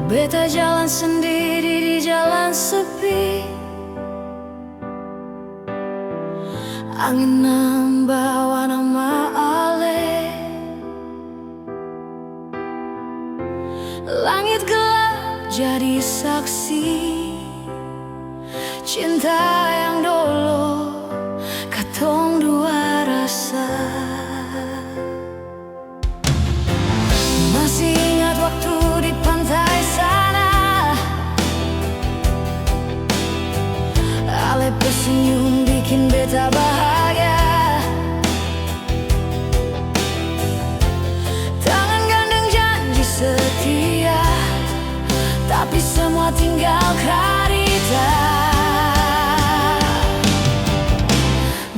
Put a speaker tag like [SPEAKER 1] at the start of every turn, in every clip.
[SPEAKER 1] Beta jalan sendiri di jalan sepi. Angin membawa nama Ale. Langit gelap jadi saksi cinta yang dulu katong dua rasa. Masih ingat waktu di pantai sana, Ale tersenyum bikin beta bahagia. Tangan gandeng janji setia, tapi semua tinggal cerita.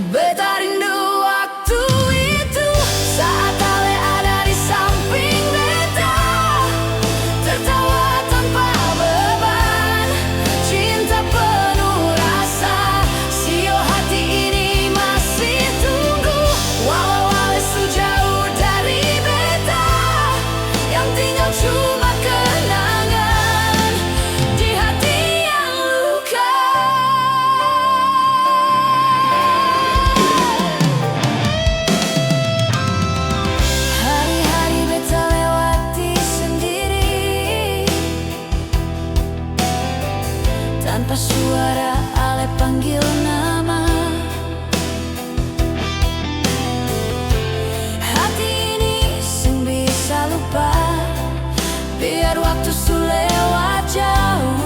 [SPEAKER 1] Beta rindu waktu itu saat Ale ada di samping beta, tertawa tanpa beban, cinta penuh rasa. Sio hati ini masih tunggu, walau Ale sejauh dari beta, yang tinggal cuma kenangan di hati yang luka. Hari-hari beta lewati sendiri, tanpa suara Ale panggil nama. Hati ini sing bisa lupa, biar waktu su lewat jauh.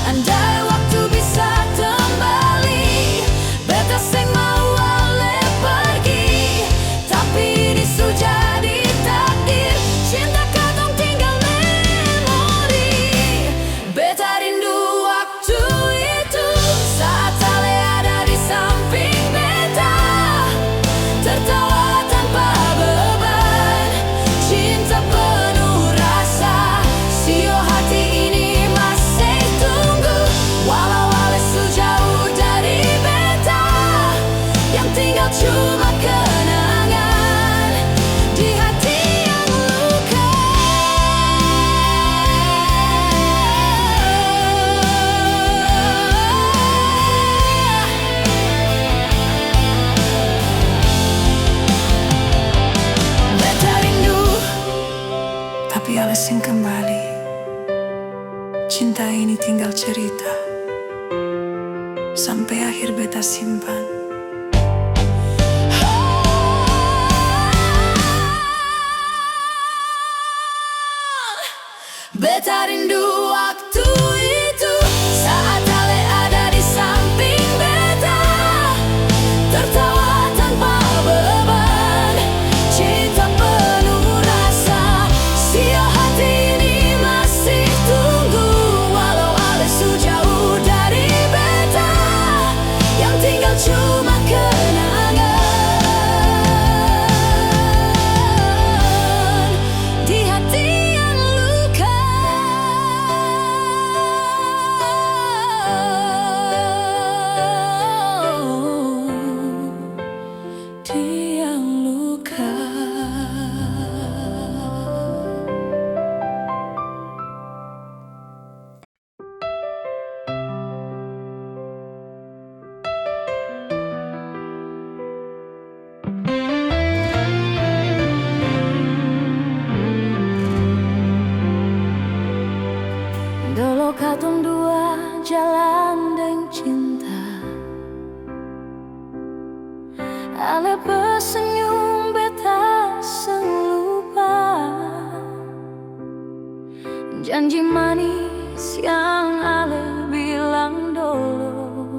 [SPEAKER 1] Andai waktu bisa kembali, beta sing mau Ale pergi, tapi ini su jadi takdir, cinta katong tinggal memori. Beta rindu waktu itu saat Ale ada di samping beta, tertawa tanpa beban, cinta penuh rasa. Sio hati ini masih tunggu, walau Ale sejauh dari beta, yang tinggal cuma kenangan di hati yang luka. Beta rindu, tapi Ale sing kembali. Cinta ini tinggal cerita, sampai akhir beta simpan. Beta rindu waktu itu saat Ale ada di samping beta, tertawa tanpa beban, cinta penuh rasa. Sio hati ini masih tunggu, walau Ale sejauh dari beta, yang tinggal cuma kenangan di hati yang luka. Di yang luka. Dulu katong dua jalan deng cinta, Ale bersenyum beta seng lupa, janji manis yang Ale bilang dulu.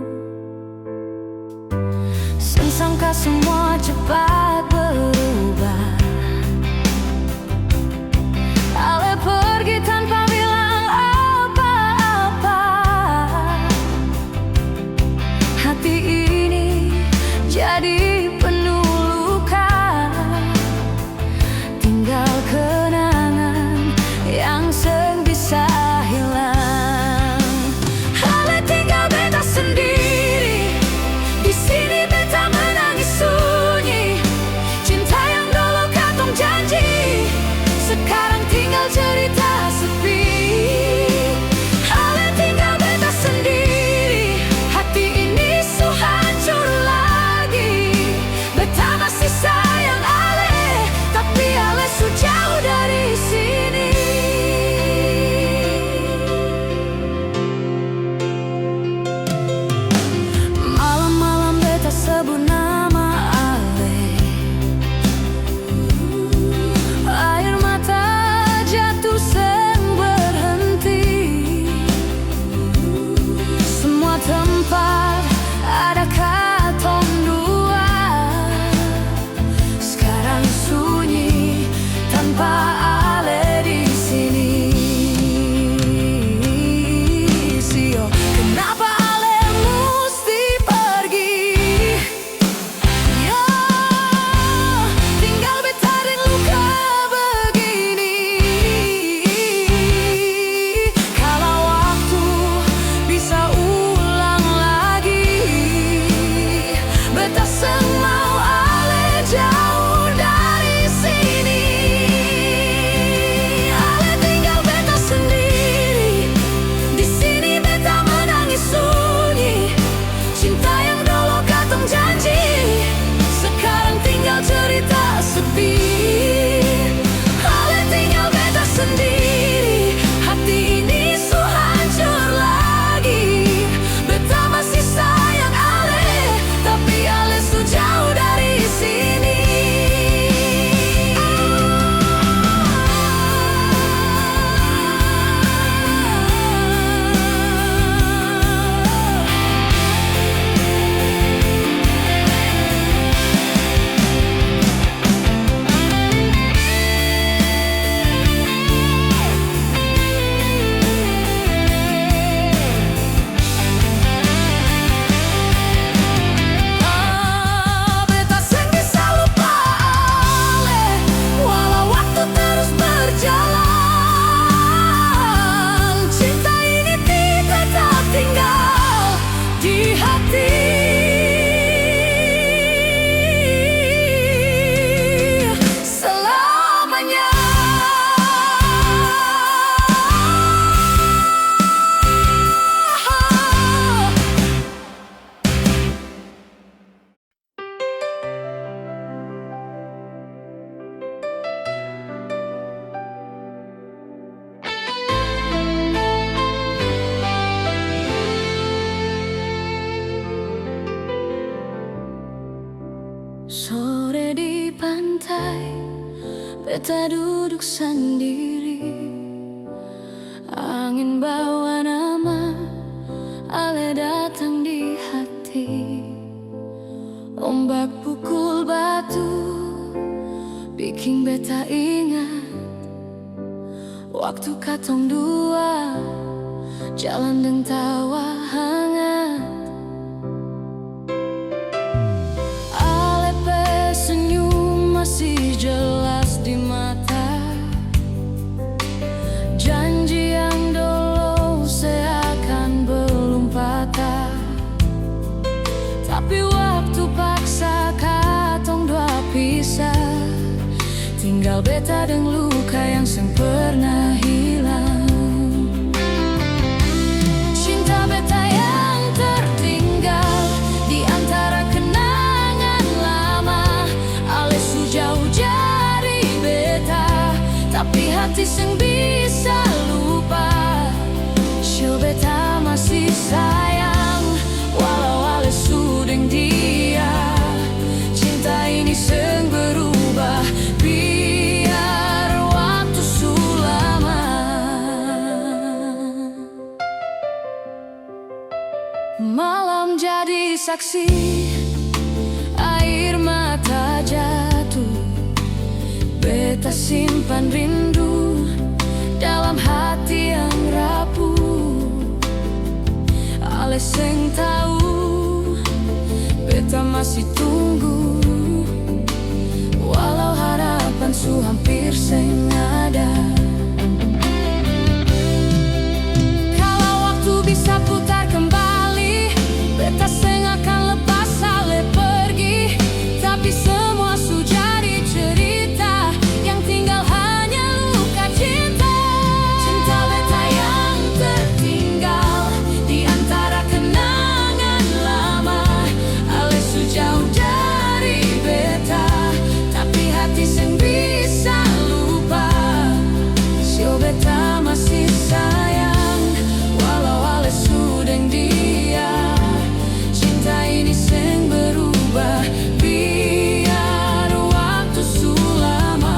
[SPEAKER 1] Seng sangka semua cepat berubah, Ale pergi tanpa bilang apa-apa. Hati ini jadi penuh luka, tinggal kenangan yang seng bisa Sore di pantai, beta duduk sendiri. Angin bawa nama, ale datang di hati. Ombak pukul batu, bikin beta ingat waktu katong dua jalan dan tawa hangat. Ale pe senyum masih jelas di mata. Janji yang dulu seakan belum patah. Tapi waktu paksa katong dua pisah. Tinggal beta dan luka yang sempurna hilang. Cinta beta yang tertinggal di antara kenangan lama. Ale su jauh jari beta, tapi hati seng bisa lupa. Shil beta masih sayang, walau ale su deng dia. Cinta ini seng berubah, biar waktu su lama. Malam jadi saksi, air mata jatuh. Beta simpan rindu dalam hati yang rapuh. Ale seng tahu, beta masih tunggu. Walau harapan su hampir seng ada. Kalau waktu bisa putar kembali, beta seng akan lepas ale pergi. Tapi semua su jadi cerita, yang tinggal hanya luka cinta. Cinta beta yang tertinggal di antara kenangan lama. Ale su jauh dari beta, tapi hati seng bisa lupa. Shil beta masih sayang, walau ale su deng dia. Cinta ini seng berubah, biar waktu su lama.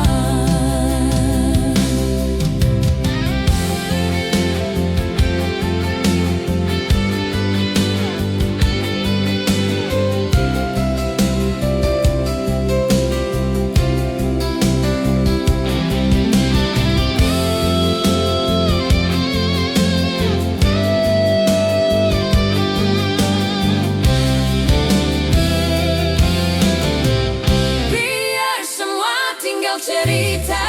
[SPEAKER 1] Biar semua tinggal cerita,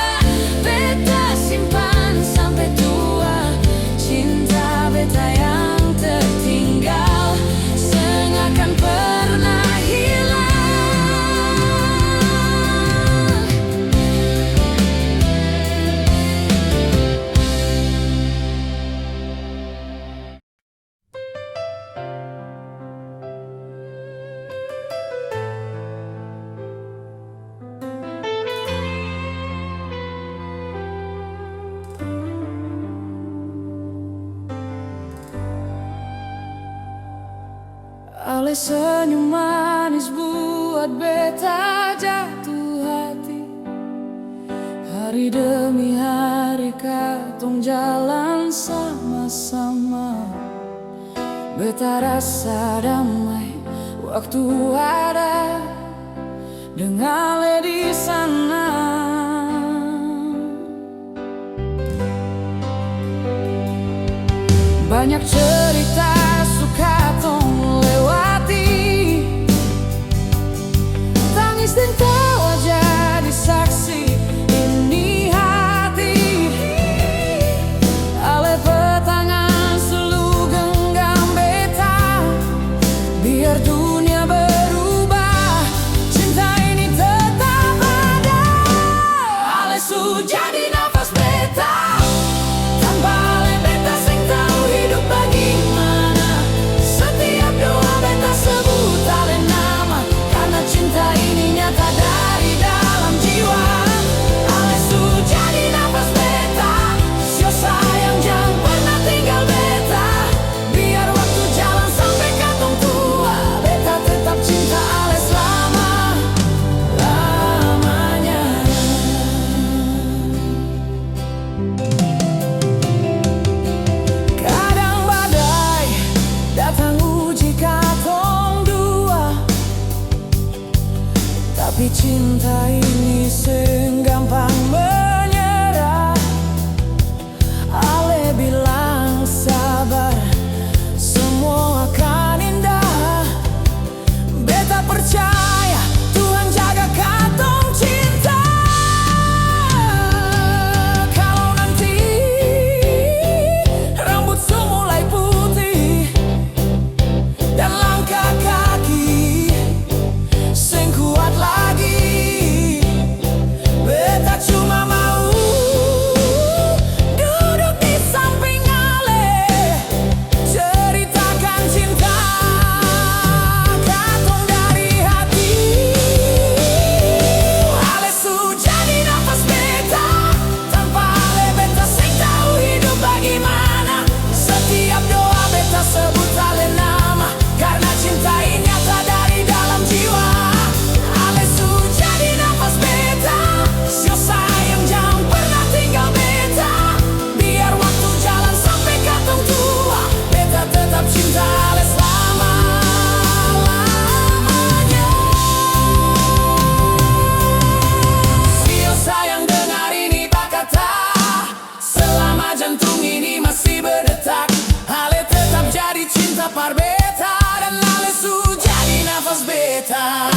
[SPEAKER 1] beta simpan sampai tua. Cinta beta yang tertinggal seng akan pernah hilang. Ale senyum manis buat beta jatuh hati. Hari demi hari katong jalan sama-sama. Beta rasa damai waktu ada dengan Ale di sana. Banyak cerita suka tong lewati, tangis dan tawa jadi saksi ini hati. Ale petangan selalu genggam beta, biar dunia berubah, cinta ini tetap ada. Ale su jadi nafas beta, tanpa ale beta seng tahu hidup lagi.
[SPEAKER 2] cinta ini sing gampang menyerah. Ale bilang sabar, semua akan indah. Beta percaya Tuhan jaga katong cinta. Kalau nanti rambut su mulai putih dan langkah kaki sing kuat lagi, beta cuma mau duduk di samping Ale, ceritakan cinta katong dari hati. Ale su jadi nafas beta, tanpa Ale beta sing tahu hidup bagaimana. Setiap doa beta sebut Ale nama, karena cinta ini nyata dari dalam jiwa. Ale su jadi nafas beta, sio sayang jangan pernah tinggal beta. Biar waktu jalan sampai katong tua, beta tetap cinta Ale selama-lamanya. Sio sayang dengar ini kata, selama jantung ini masih berdetak, Ale tetap jadi cinta par beta, dan Ale su jadi nafas beta.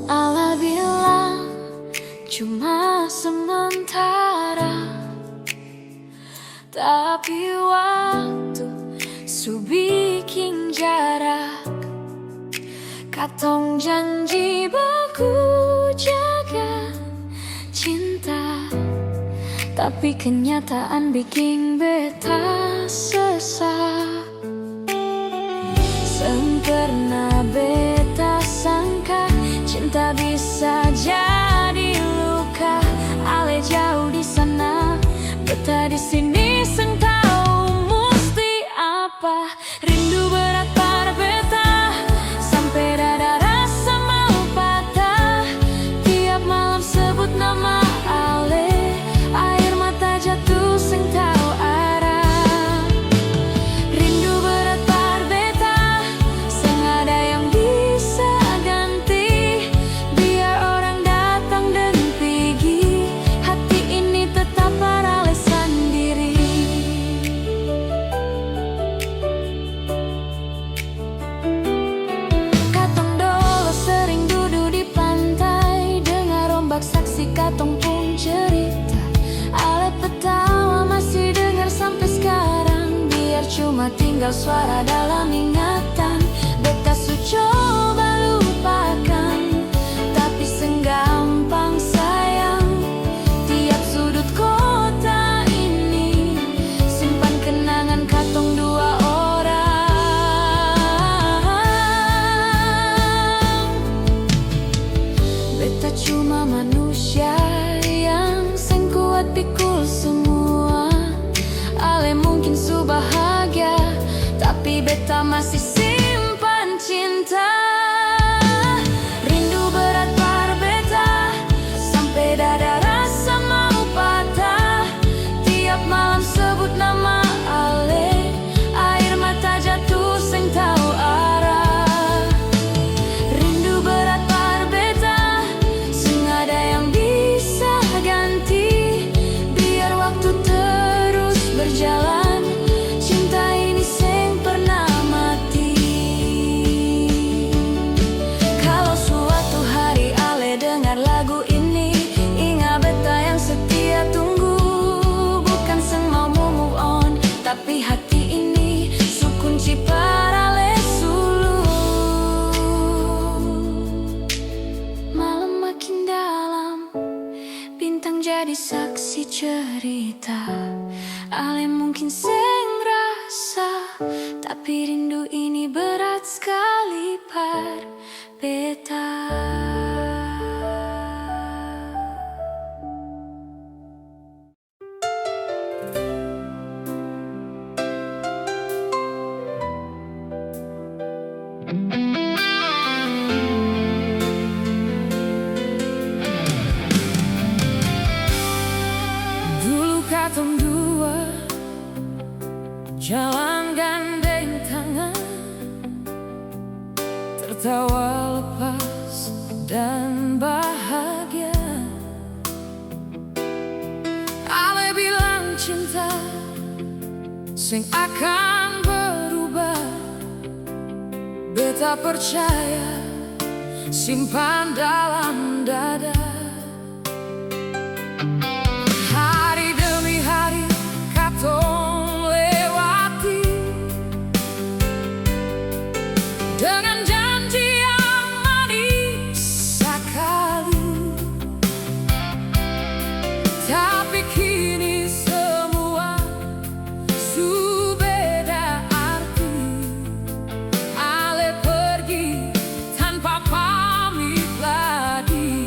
[SPEAKER 1] Allah bilang cuma sementara, tapi waktu su bikin jarak. Katong janji baku jaga cinta, tapi kenyataan bikin beta sesak. Sempurna beta sangka cinta bisa jadi luka. Ale jauh di sana, beta di sini seng tahu mesti apa. Rindu berat par beta, sampai dada rasa mau patah. Tiap malam sebut nama Ale, air mata jatuh seng tahu arah. Rindu berat par beta, seng ada yang bisa ganti. Biar orang datang dan pergi, hati ini tetap par Ale sendiri. Katong dulu sering duduk di pantai, dengar ombak saksi katong pun cerita. Ale petawa masih dengar sampai sekarang, biar cuma tinggal suara dalam ingatan. Beta su coba lupakan, tapi senggampang sayang. Tiap sudut kota ini simpan kenangan katong dua orang. Beta cuma manusia yang seng kuat pikul semua. Ale mungkin su bahagia, tapi beta masih simpan cinta. Rindu berat par beta, sampai dada rasa mau patah. Tiap malam sebut nama Ale, air mata jatuh seng tahu arah. Rindu berat par beta, seng ada yang bisa ganti. Biar waktu terus berjalan, cinta ini seng pernah mati. jadi saksi cerita. Ale mungkin seng rasa, tapi rindu ini berat sekali par beta.
[SPEAKER 2] Dulu katong dua jalan gandeng tangan, tertawa lepas dan bahagia. Ale bilang cinta sing akan berubah, beta percaya, simpan dalam dada. Hari demi hari katong lewati, dengan janji yang manis sekali. Tapi kini semua beda arti. Ale pergi tanpa pamit lagi.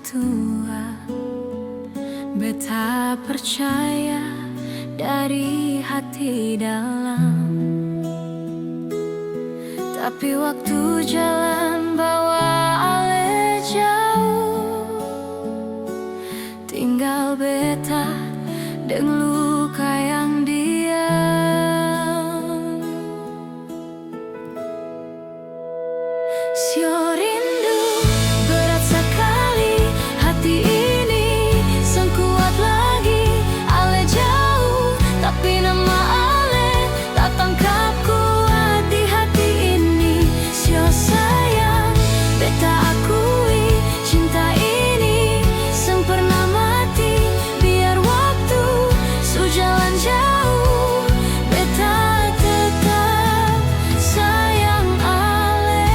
[SPEAKER 1] tua. Beta percaya dari hati dalam, tapi waktu jalan bawa ale jauh, tinggal beta deng luka yang diam. Sio rindu berat sekali hati ini, sekuat lagi ale jauh, tapi nama ale tak tangkap kuat di hati ini. Sio sayang, beta akui cinta ini sempurna mati, biar waktu sujalan jauh, beta tetap sayang ale.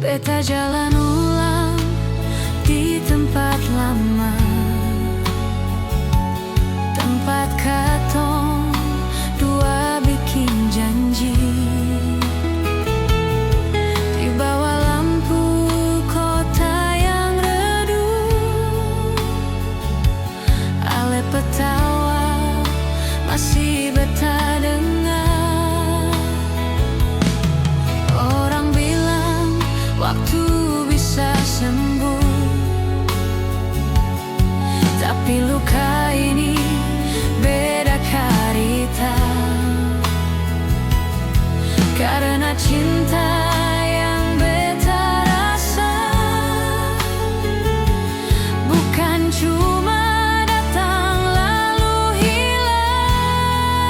[SPEAKER 1] Beta jalan ulang di tempat lama, tempat katong dua bikin janji. Di bawah lampu kota yang redup, ale petawa masih beta dengar. Orang bilang waktu bisa sembuh, tapi luka ini beda karita. Karena cinta yang beta rasa bukan cuma datang lalu hilang.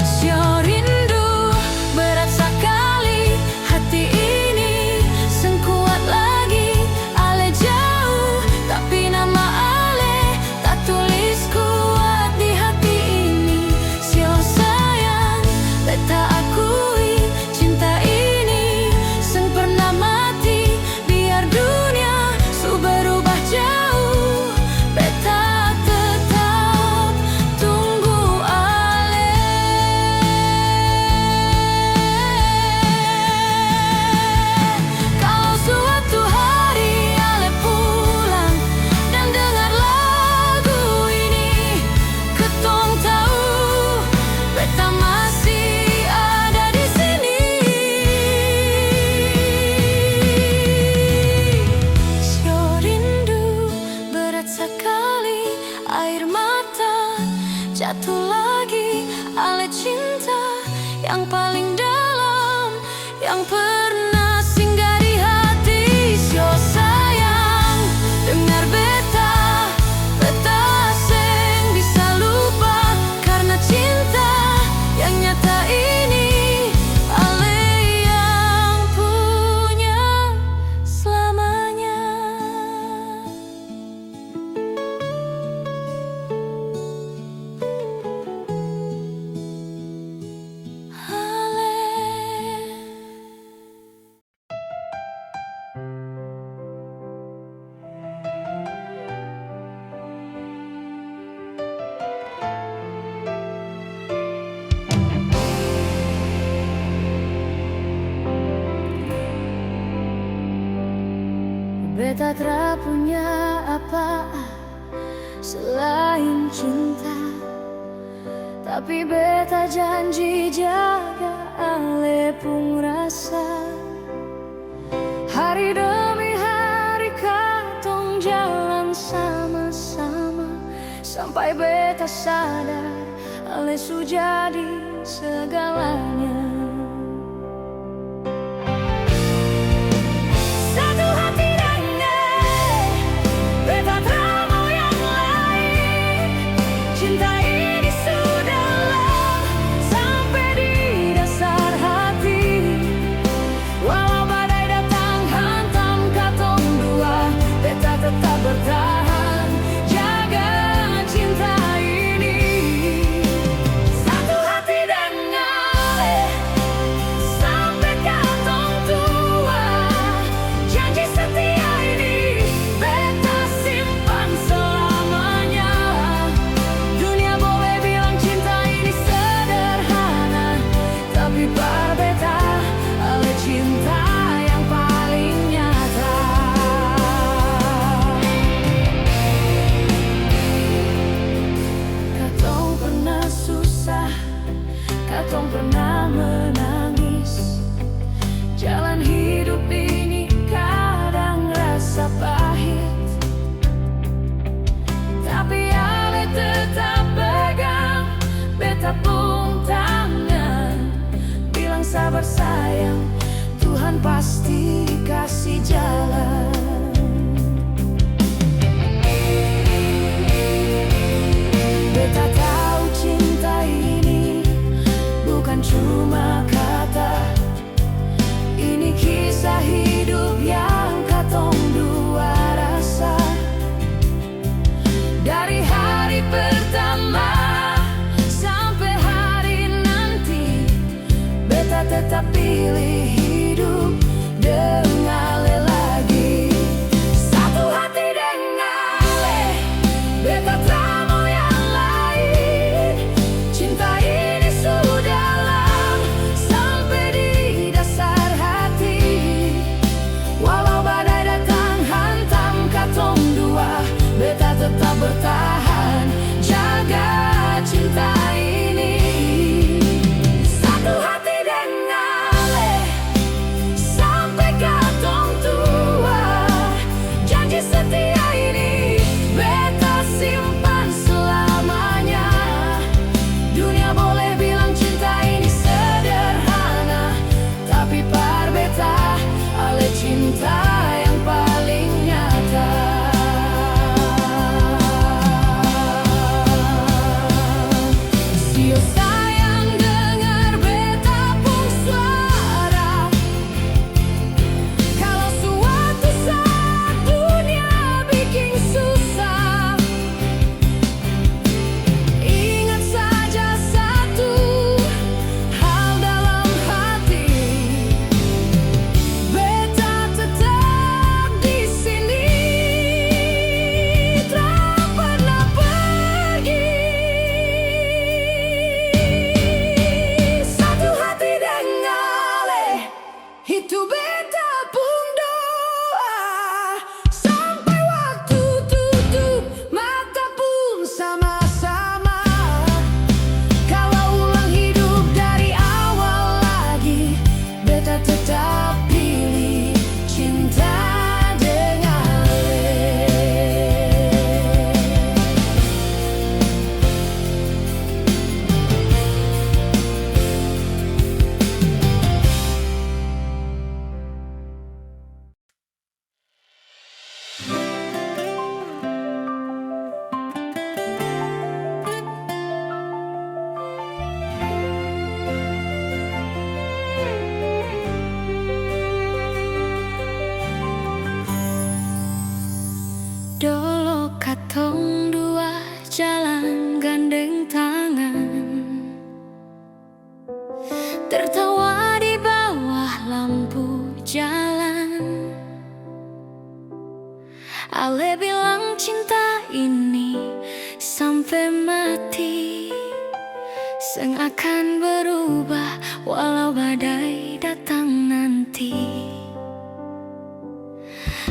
[SPEAKER 1] Sio rindu berat sekali hati ini, sekuat lagi ale jauh, tapi nama ale tak tulis kuat di hati ini. Sio sayang, beta akui cinta ini sempurna mati, biar dunia su berubah jauh, beta tetap tunggu ale. Kalau suatu hari ale pulang dan dengar lagu ini, ketong tahu beta masih ada di sini. Sio rindu berat sekali, air mata jatuh lagi, ale cinta yang paling dalam yang pernah singgah di hati. Sio sayang, dengar beta, beta seng bisa lupa, karena cinta yang nyata ini ale yang punya selamanya. Beta tak punya apa selain cinta, tapi beta janji jaga ale pung rasa. Hari demi hari katong jalan sama-sama, sampai beta sadar ale su jadi segalanya. Satu hati dengan beta tak mau yang lain. Cinta ini sudah dalam sampai di dasar hati. Walau badai datang hantam katong dua, beta tetap bertahan jaga cinta ini. Satu hati dengan
[SPEAKER 2] beta pilih hidup dengan Ale lagi. Satu hati dengan Ale, beta tak mau yang lain. Cinta ini sudah dalam sampai di dasar hati. Walau badai datang hantam katong dua, beta tetap bertahan jaga cinta ini. Satu hati dengan Ale sampai katong tua, janji setia ini beta simpan selamanya. Dunia boleh bilang cinta ini sederhana, tapi par beta Ale cinta yang paling nyata. Sio sayang dengar beta pun suara, kalau suatu saat dunia bikin susah. Ingat saja satu hal dalam hati, beta tetap di sini, tak pernah pergi. Satu hati dengan Ale, itu beta pun doa. Sampai waktu tutup mata pun sama-sama. Kalau ulang hidup dari awal lagi, beta tetap pilih cinta dengan Ale.
[SPEAKER 1] Dolo katong dua jalan gandeng tangan, tertawa di bawah lampu jalan. Ale bilang cinta ini sampai mati, seng akan berubah walau badai datang nanti.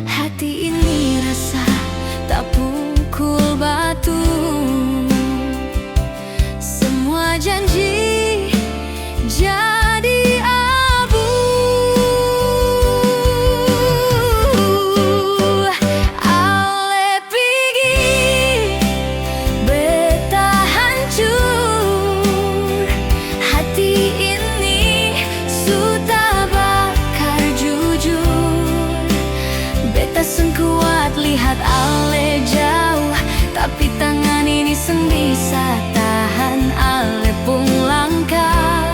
[SPEAKER 1] Hati ini rasa tak pukul batu, semua janji jadi abu. Ale pergi, beta hancur. Hati ini sudah bakar jujur. Beta sengkuat lihat Ale jauh, tapi tangan ini seng bisa tahan Ale pun langkah.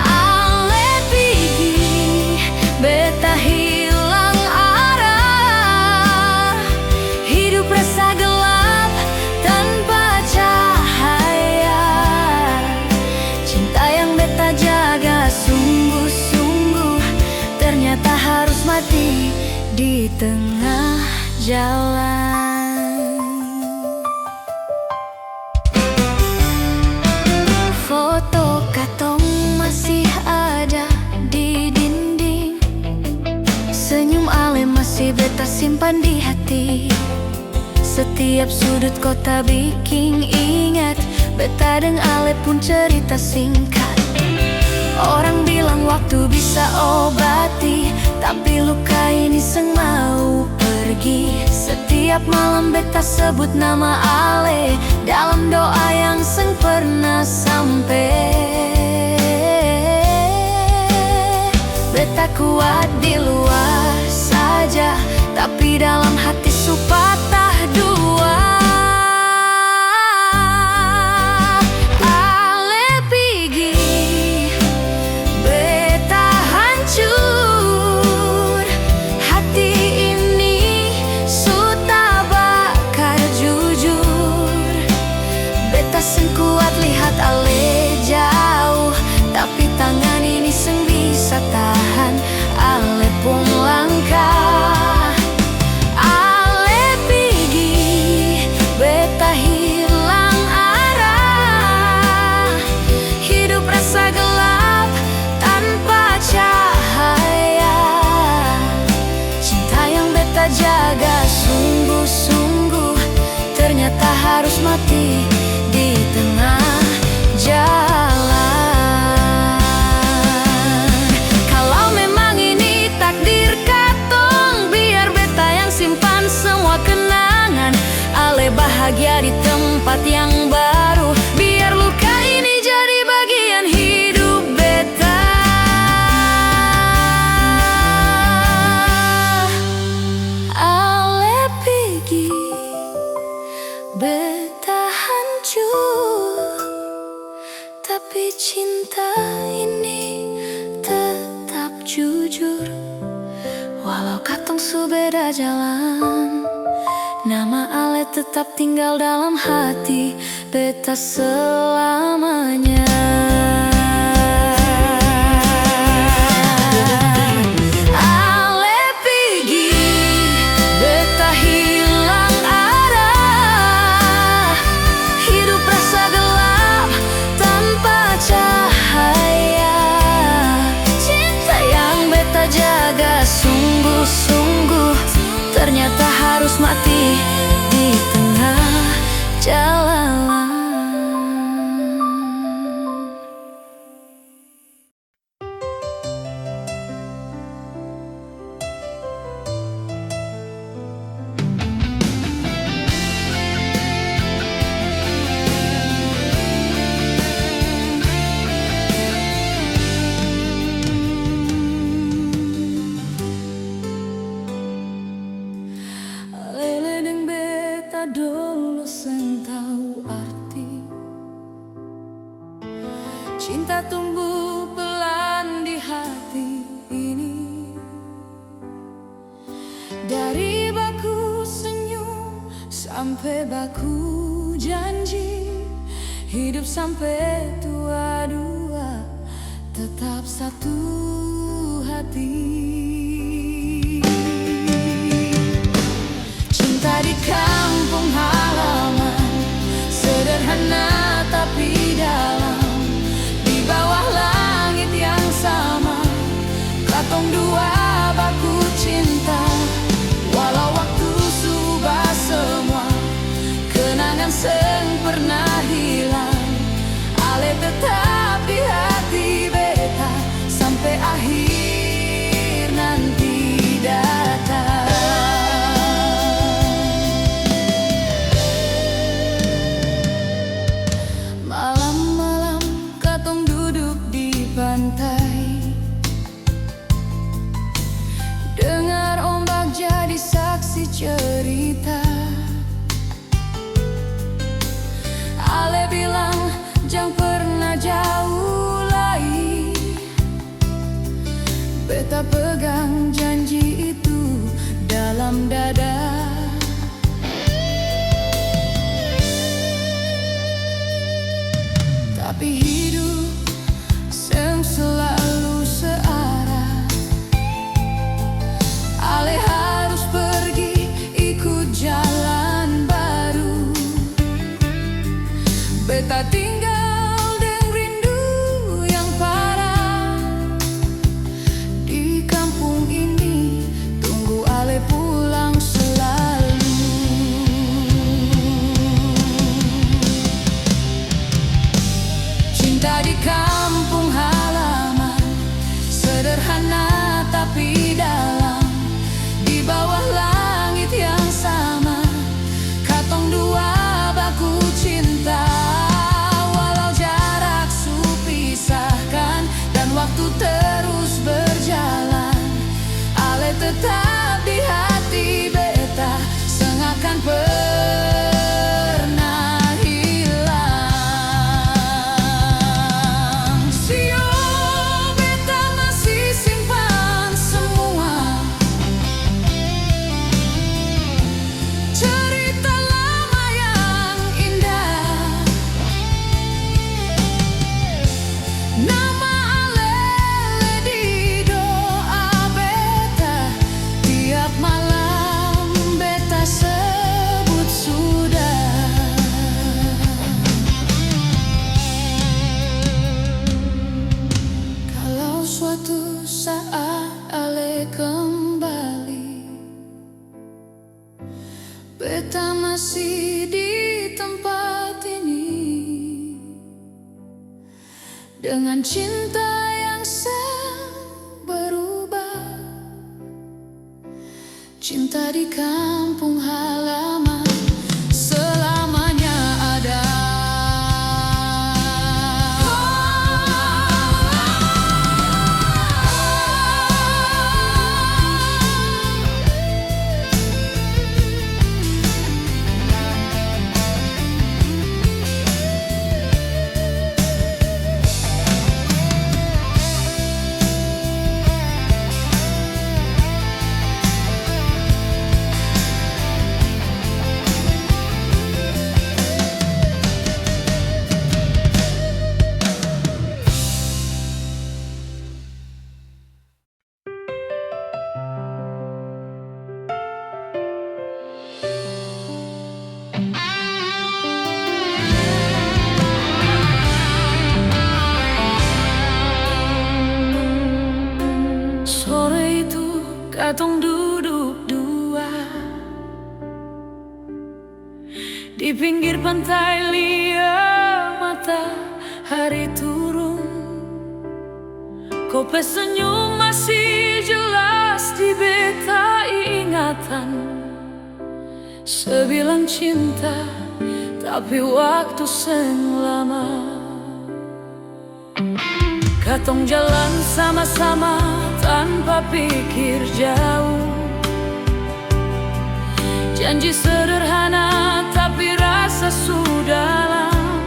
[SPEAKER 1] Ale pergi, beta hilang arah. Hidup rasa gelap tanpa cahaya. Cinta yang beta jaga sungguh-sungguh ternyata harus mati di tengah jalan. Foto katong masih ada di dinding, senyum Ale masih beta simpan di hati. Setiap sudut kota bikin ingat, beta dan Ale pun cerita singkat. Orang bilang waktu bisa obati, tapi luka ini seng mau pergi. Setiap malam beta sebut nama Ale dalam doa yang seng pernah sampai. Beta kuat di luar saja, tapi dalam hati su patah dua. Ale jauh, tapi tangan ini harus mati di tengah jalan. Kalau memang ini takdir katong, biar beta yang simpan semua kenangan. Ale bahagia di tempat yang baru, biar luka ini jadi bagian hidup beta. Ale pergi, beta hancur, tapi cinta ini tetap jujur. Walau katong su beda jalan, nama Ale tetap tinggal dalam hati beta selamanya. Ale pergi, beta hilang arah, hidup rasa gelap tanpa cahaya. Cinta yang beta jaga sungguh-sungguh ternyata harus mati di tengah jalan. Lele deng beta dulu seng tahu arti cinta tumbuh pelan di hati ini. Dari baku senyum sampai baku janji, hidup sampai tua dua tetap satu hati. Cinta di kampung halaman, sederhana tapi dalam, di bawah langit yang sama, katong dua baku cinta. Walau waktu subah semua, kenangan seng pernah hilang. Ale tetap di hati beta sampai akhir nanti datang. Malam-malam katong duduk di pantai, dengar ombak jadi saksi cerita. Ale bilang jangan pernah jauh lagi, beta pegang janji itu dalam dada. Tapi hidup seng selalu searah, Ale harus pergi ikut jalan baru. Beta tinggal deng rindu yang parah di kampung ini, tunggu Ale pulang selalu. Cinta di kampung halaman, sederhana tapi dalam, di bawah langit yang sama, katong dua baku cinta. Walau jarak su pisahkan dan waktu terus berjalan, Ale tetap di hati beta seng akan pernah hilang. Sio beta masih simpan semua cerita lama yang indah. Nama Ale di doa beta, tiap malam beta sebut sudah. Kalau suatu saat Ale kembali, beta masih di tempat dengan cinta yang berubah. Cinta di kampung halaman selamanya ada. Sore itu katong duduk dua di pinggir pantai, lihat matahari turun. Kope senyum masih jelas di beta ingatan. Sebilang cinta tapi waktu seng lama. Katong jalan sama-sama tanpa pikir jauh. Janji sederhana tapi rasa sudah dalam.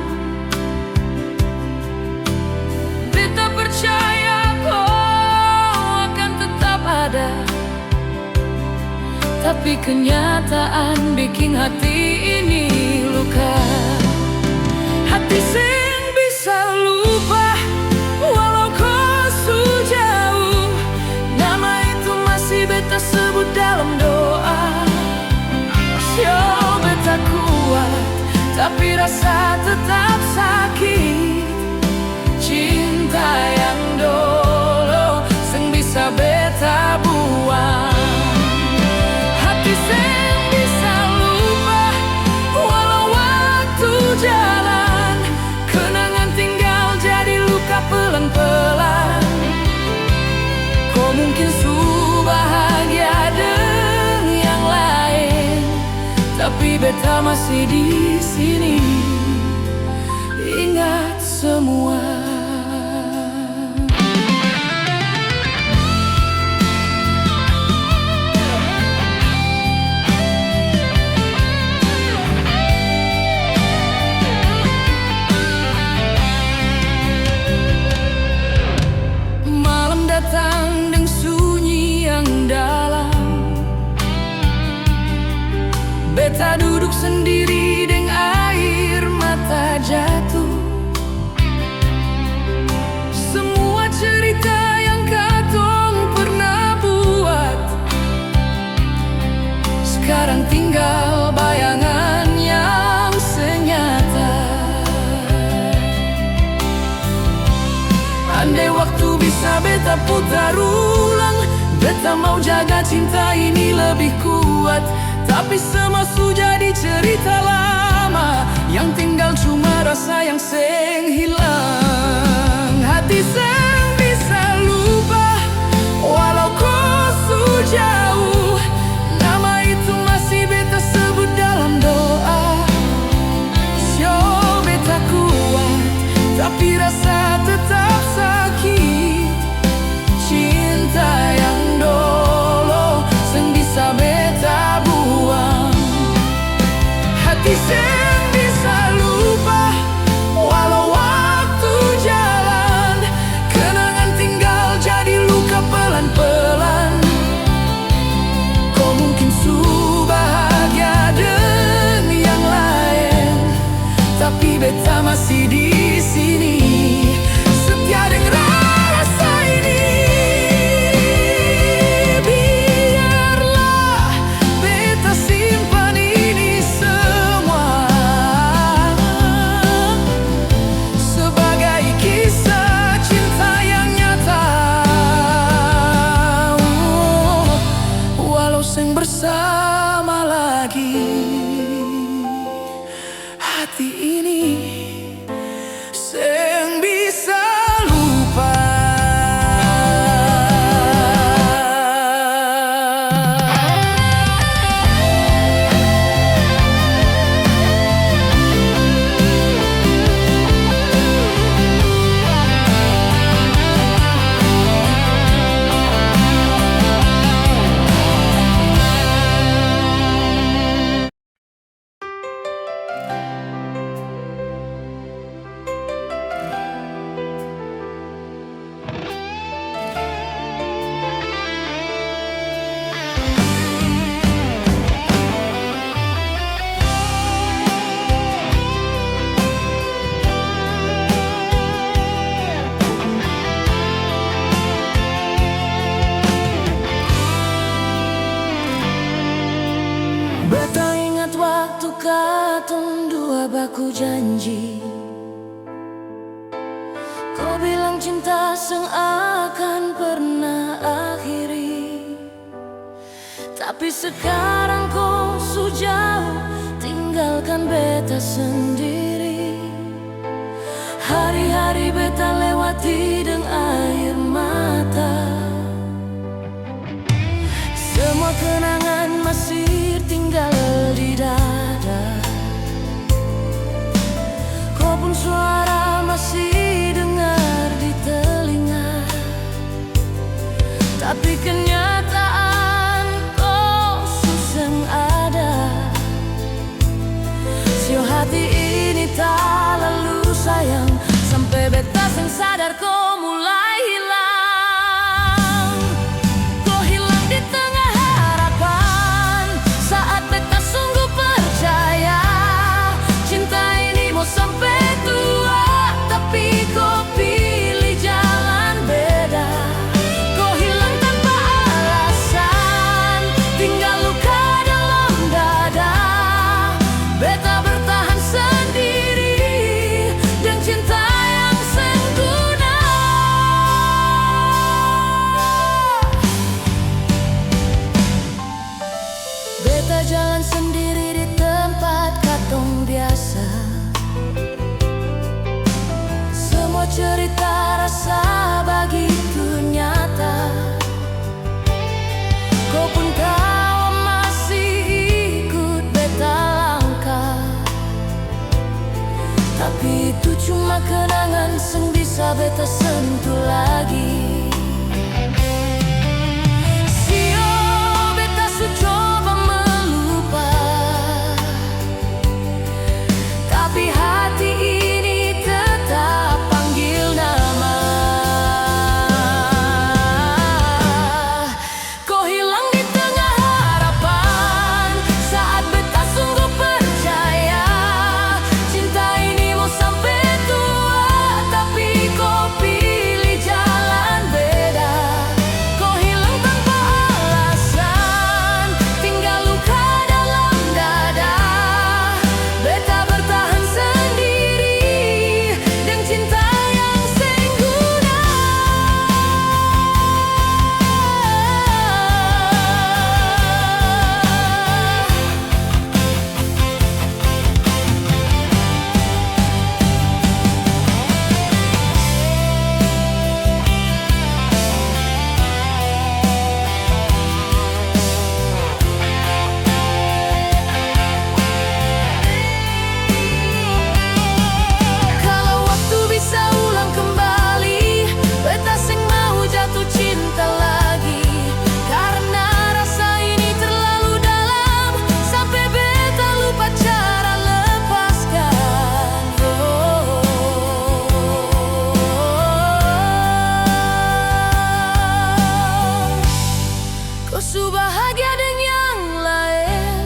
[SPEAKER 1] Beta percaya kau akan tetap ada, tapi kenyataan bikin hati ini luka. Hati sing bisa lupa walau kau su jauh. Nama itu masih beta sebut dalam doa. Sio beta kuat, tapi rasa tetap sakit. Cinta yang dulu sing bisa beta buang. Hati sing bisa lupa walau waktu jalan. Kenangan tinggal jadi luka pelan-pelan. Kau mungkin su bahagia dengan yang lain, tapi beta masih di sini, ingat semua. Malam datang dengan sunyi yang dalam. Beta duduk sendiri dengan air mata jatuh. Semua cerita yang katong pernah buat sekarang tinggal bayangan yang senyata. Andai waktu bisa beta putar ulang, beta mau jaga cinta ini lebih kuat. Tapi semua sudah jadi cerita lama, yang tinggal cuma rasa yang seng hilang. Hati seng bisa lupa walau kau su jauh. Nama itu masih beta sebut dalam doa. Sio beta kuat, tapi rasa tetap sakit. Cinta yang dulu seng bisa beta buang. Hati seng bisa lupa walau waktu jalan. Kenangan tinggal jadi luka pelan-pelan. Kau mungkin su bahagia dengan yang lain, tapi beta masih di sini, setia dengan rasa ini. Biarlah beta simpan ini semua sebagai kisah cinta yang nyata. Walau seng bersama lagi, hati ini seng bisa baku janji. Kau bilang cinta seakan pernah akhiri, tapi sekarang kau jauh, tinggalkan beta sendiri. Hari-hari beta lewati dengan air mata. Semua kenangan masih tinggal di dada. Kau pun suara masih dengar di telinga, tapi kenyataan kau susah ada. Sio hati ini tak lalu sayang, sampai beta seng sadar kau mulai hilang. Kau hilang di tengah harapan saat beta sungguh percaya cinta ini mau sampai tua, tapi kau pilih jalan beda. Kau hilang tanpa alasan, tinggal luka dalam dada. Beta bertahan sendiri dan cinta yang sempurna. Beta jalan sendiri di tempat katong biasa. Semua cerita rasa begitu nyata. Kau pun tahu masih ikut beta langkah, tapi itu cuma kenangan seng bisa beta sentuh lagi. Sio beta su coba melupa, tapi hati ini tetap panggil nama. Kau hilang di tengah harapan saat beta sungguh percaya cinta ini mau sampai tua, tapi kau pilih jalan beda. Kau hilang tanpa alasan, tinggal luka dalam dada. Beta bertahan sendiri dan cinta yang sengguna. Kalau waktu bisa ulang kembali, beta seng mau jatuh cinta lagi, karena rasa ini terlalu dalam sampai beta lupa cara lepaskan. Kau su bahagia dengan yang lain,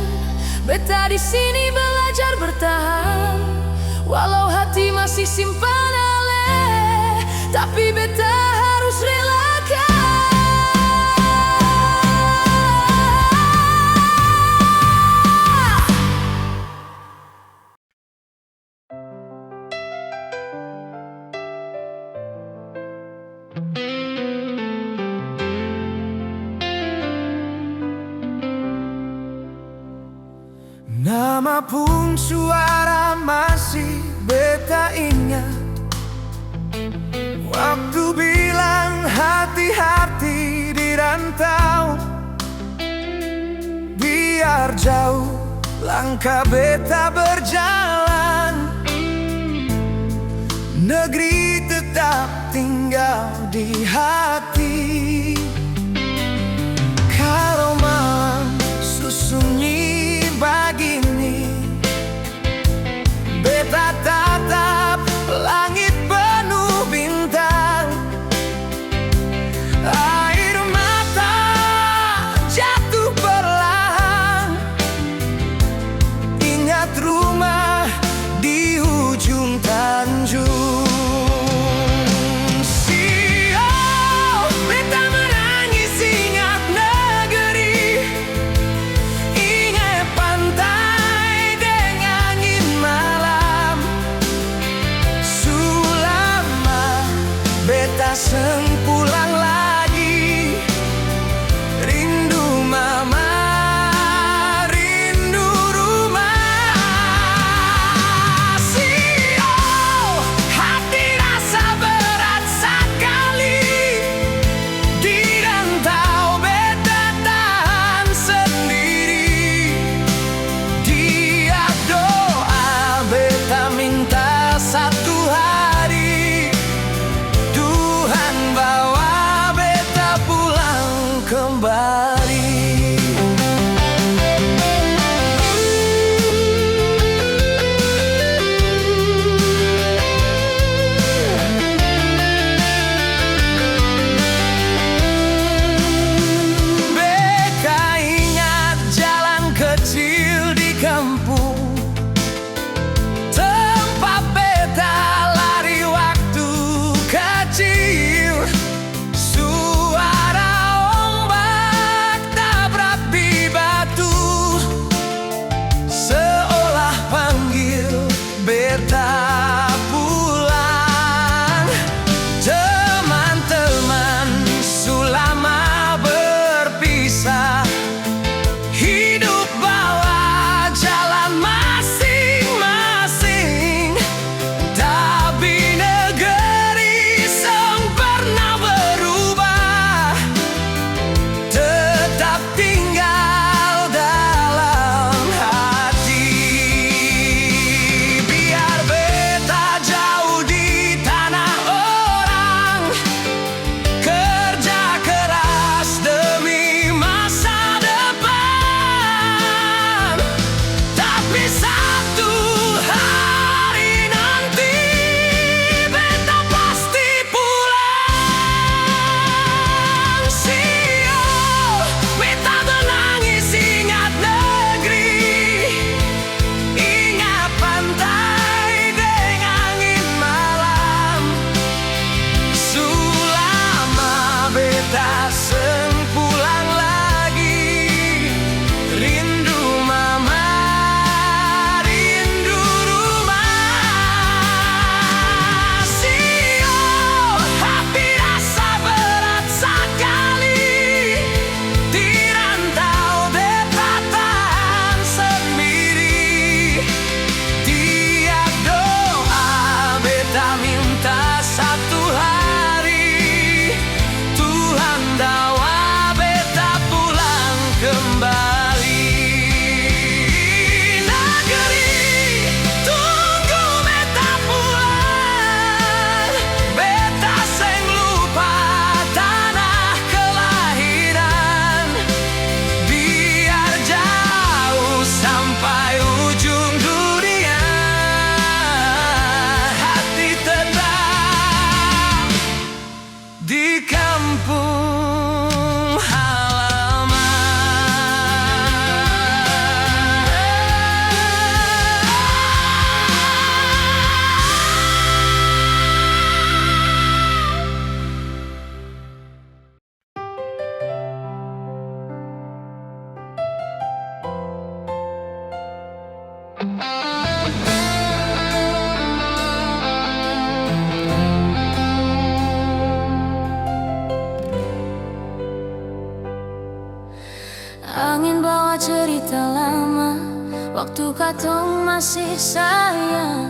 [SPEAKER 1] beta di sini belajar bertahan. Walau hati masih simpan aleh, tapi beta harus relakan.
[SPEAKER 2] Nama pun suara masih beta ingat. Waktu bilang hati-hati di rantau, biar jauh langkah beta berjalan. Negeri tetap tinggal di hati. Kalau malam sunyi begini, beta tatap langit penuh bintang. Air mata jatuh perlahan, ingat rumah di ujung tanjung. Sio, beta kembali. Beta ingat jalan kecil di kampung, tempat beta lari waktu kecil. Suara ombak tabrak di batu, seolah panggil beta pulang. Teman-teman sulama berpisah, hidup bawa jalan masing-masing. Tapi negeri sempurna berubah, tetap tinggal dalam hati. Biar beta jauh di tanah orang, kerja keras demi masa depan. Tapi satu hari nanti beta pasti pulang. Sio, beta menangis ingat negeri, ingat pantai dengan angin malam. Sulama beta seng pulang lagi, rindu mama, rindu rumah. Sio, hati rasa berat sekali, di rantau beta tahan sendiri. Tiap doa beta minta satu hari, Tuhan dawa beta pulang kembali. Negeri tunggu beta pulang, beta seng lupa tanah kelahiran. Biar jauh sampai ujung dunia, hati tetap di kampung halaman.
[SPEAKER 1] Angin bawa cerita lama, waktu katong masih sayang.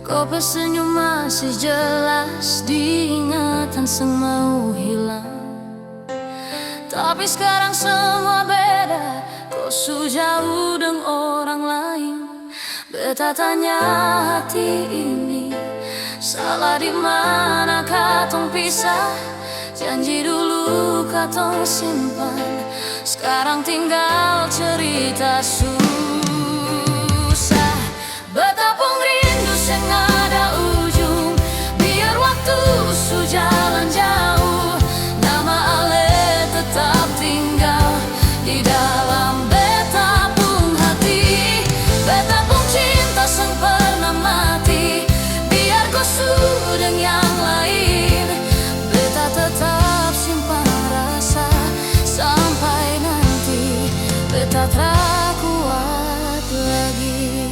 [SPEAKER 1] Kau senyum masih jelas diingatan, seng mau hilang. Tapi sekarang semua beda, kau su jauh dengan orang lain. Beta tanya hati ini, salah di mana katong pisah? Janji dulu katong simpan, sekarang tinggal cerita susah. Betapun rindu seng ada ujung, biar waktu su jalan jauh, nama ale tetap tinggal di dalam betapun hati. Betapun cinta seng pernah mati, biar kau su dengan yang lain. Beta tetap simpan rasa sampai nanti beta tak kuat lagi.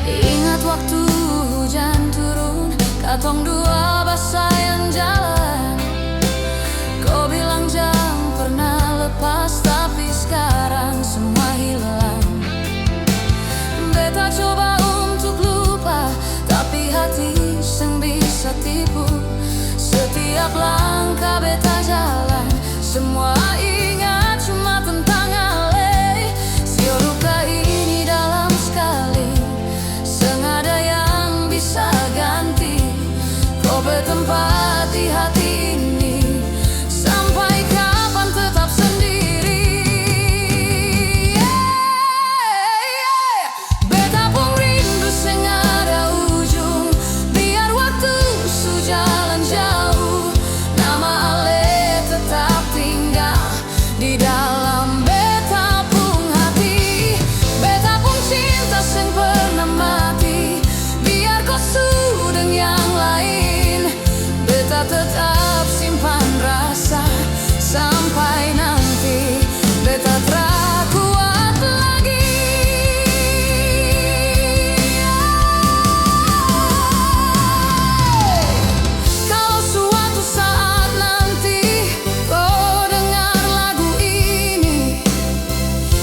[SPEAKER 1] Ingat waktu hujan turun, katong dua basayan jalan. Kau bilang jangan pernah lepas, tapi sekarang semua hilang. Beta coba untuk lupa, tapi hati seng bisa tipu. Setiap langkah beta jalan, semua ingat cuma tentang ale. Sio luka ini dalam sekali, seng ada yang bisa ganti. beta tetap simpan rasa sampai nanti beta kuat lagi. Kalau suatu saat nanti kau dengar lagu ini,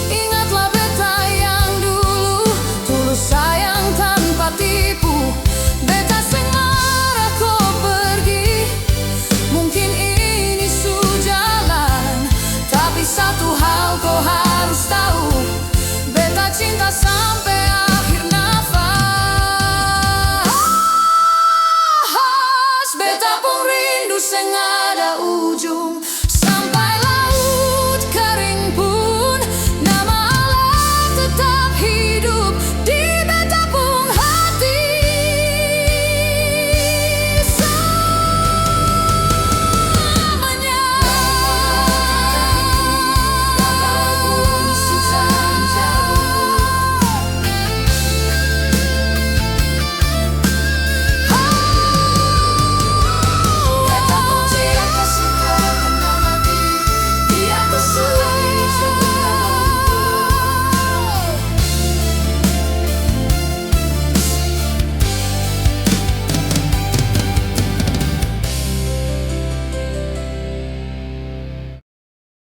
[SPEAKER 1] ingatlah beta yang dulu, tulus sayang tanpa tipu. Beta seng marah kau pergi, mungkin ini sujalan, tapi satu hal kau harus tahu, beta cinta sampai akhir nafas. Beta pun rindu seng ada ujung,